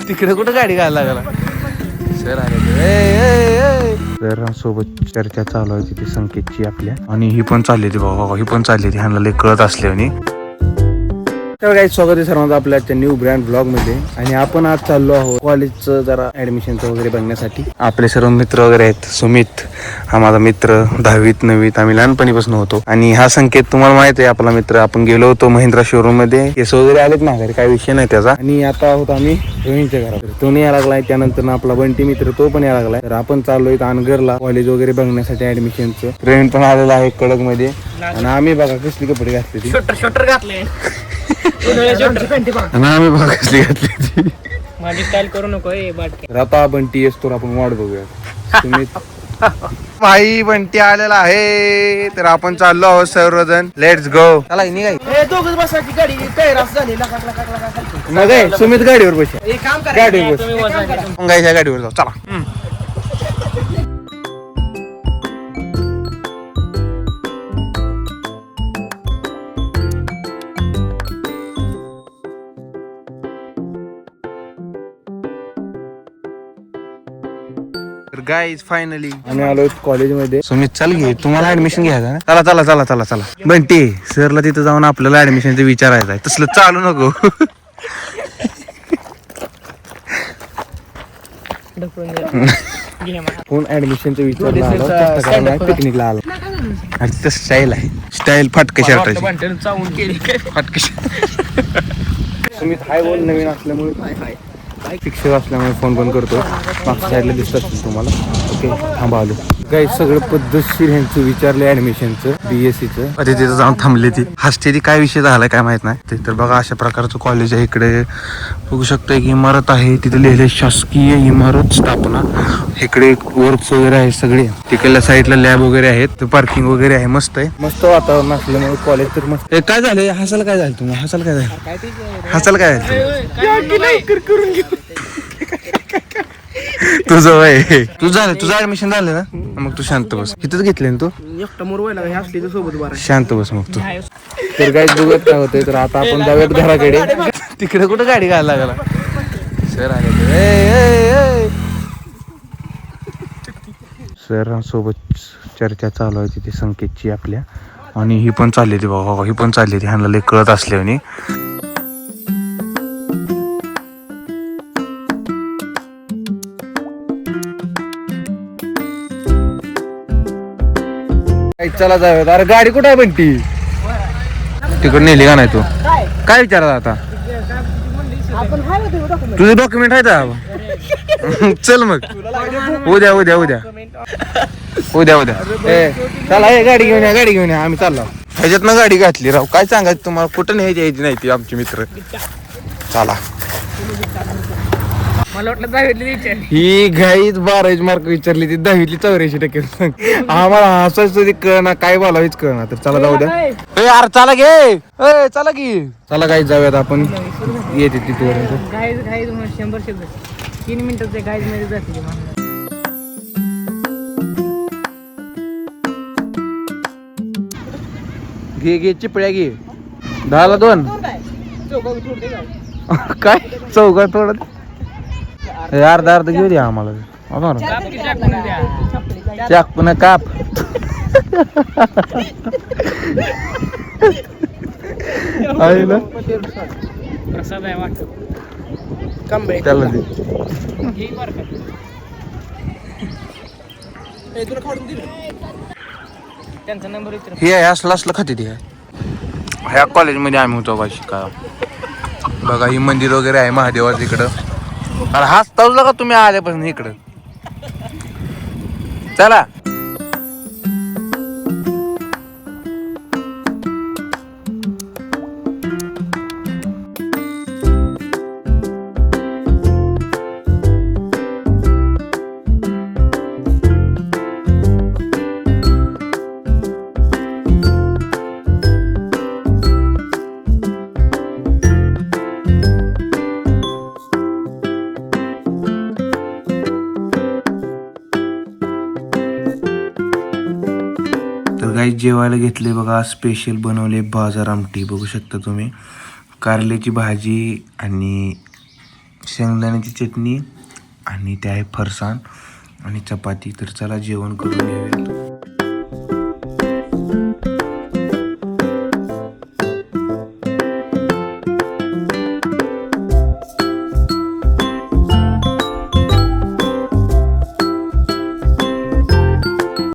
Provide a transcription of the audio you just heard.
तिकडे कुठं गाडी घालायला लागला सर आले सरांसोबत चर्चा चालू आहे तिथे संकेतची आपल्या आणि ही पण चालली ती बाबा ही पण चालली ती ह्यांना लई कळत असल्याने. तर काही स्वागत आहे सर्वांचं आपल्या आजच्या न्यू ब्रँड ब्लॉग मध्ये. आणि आपण आज चाललो आहोत कॉलेजचं जरा ऍडमिशनचं वगैरे बघण्यासाठी. आपले सर्व मित्र वगैरे आहेत. सुमित हा माझा मित्र 10वीत 9वीत आम्ही लहानपणीपासून होतो. आणि हा संकेत तुम्हाला माहित आहे आपला मित्र. आपण गेलो होतो महिंद्रा शोरूम मध्ये. केस वगैरे आलेत ना घरी, काही विषय नाही त्याचा. आणि आता आहोत आम्ही रोहिणीच्या घरात. तो यायला लागलाय, त्यानंतर आपला बंटी मित्र तो पण यायला लागलाय. तर आपण चाललोय अनगरला कॉलेज वगैरे बघण्यासाठी ऍडमिशनचं. रोहिण पण आलेला आहे कडक मध्ये. आणि आम्ही बघा कसली कपडे घातले, शॉर्टर घातले आम्ही बघा कसली घातली माझी स्टाईल करू नको. आता बंटी असतो आपण वाट बघूया. तुम्ही भाई बंटी आलेला आहे. तर आपण चाललो आहोत सर्वजण. Let's go. चला निघाय दोघच बसायची गाडी काय रास झाली मग सुमित गाडीवर बस. एक काम करा गाडीवर बस. गायच्या गाडीवर जाऊ चला. गाईज फायनली आम्ही आलो कॉलेजमध्ये. सुमित चल घे, तुम्हाला ऍडमिशन घ्यायचं ना. चला चला चला चला चला. बंटी सरला तिथं जाऊन आपल्याला ऍडमिशनचं विचारायचं आहे. तसलं चालू नको. कोण ऍडमिशनचं विचारलं पिकनिकला आलो. आणि तिथं स्टाईल आहे. स्टाईल फाटके शर्टाची फाटके. सुमित हाय बोल नवीन असल्यामुळे शिक्षक असल्यामुळे फोन बंद करतो. मागच्या साईडला दिसत असेल तुम्हाला. ओके थांबा आलो. काही सगळं पद्धतशीर ह्यांचं विचारलं ऍडमिशनचं BSCचं. अरे तिथं जाऊन थांबले ती हसते ती. काय विषय झालाय काय माहित नाही. ते तर बघा अशा प्रकारचं कॉलेज आहे. इकडे बघू शकता एक इमारत आहे. तिथे लिहिले शासकीय इमारत स्थापना. इकडे वर्क्स वगैरे आहे सगळे. तिकडल्या साईडला लॅब वगैरे आहेत. पार्किंग वगैरे आहे. मस्त आहे. मस्त वातावरण असल्यामुळे कॉलेज तर मस्त. काय झालं हसायला काय झालं तुम्हाला? हसायला काय झालं? हसायला काय झालं? तुझं वय तुझं ऍडमिशन झालं ना. मग तू शांत बस. इथंच घेतले ना तू. शांत बस मग तू. तर काही बघत काय होतंय. तर आता आपण जाऊयात घराकडे. तिकडे कुठं गाडी घालायला लागला सर आले. सरांसोबत चर्चा चालू आहे तिथे संकेतची आपल्या. आणि ही पण चालली ती बाबा ही पण चालली ती ह्यांना लई कळत असल्याने. चला जाऊयात. अरे गाडी कुठं आहे बंटी? तिकडे नेली का नाही तू? काय विचारला आता? तुझे डॉक्युमेंट आहे का? चल मग उद्या उद्या उद्या उद्या उद्या. चला हे गाडी घेऊन या गाडी घेऊन या. आम्ही चाललो ह्याच्यातनं गाडी घातली राव. काय सांगायचं तुम्हाला? कुठं न्यायची नाही ती आमची मित्र. चला मला वाटलं 10वीतली ही घाईच 12 मार्क विचारली ती 10वीतली 84%. आम्हाला हसायचं ते कळना काय बोलावीच कळना. तर चला जाऊ द्या. यार चला घे. चला की चला काही जाऊयात आपण. येते तिथपर्यंत. गाईज 100 3 मिनिटाचे गाईज मध्ये जाते. घे घे चिपळ्या घे. 10ला 2 काय चौघा थोडं अर्धा अर्धा घेऊ द्या आम्हाला. चाक पुन्हा काप. आहे ना प्रसाद आहे वाटत. त्याला दे. त्यांचा नंबर विचार. हे असलं असलं खाते ती. ह्या कॉलेजमध्ये आम्ही होतो बा शिकायला. बघा ही मंदिर वगैरे आहे महादेवाचं इकडं. अरे हसताच का तुम्ही आल्यापासून इकडं. चला काही जेवायला घेतले बघा. स्पेशल बनवले बाजार आमटी. बघू शकता तुम्ही. कारल्याची भाजी आणि शेंगदाण्याची चटणी आणि ते आहे फरसाण आणि चपाती. तर चला जेवण करून घेऊयात.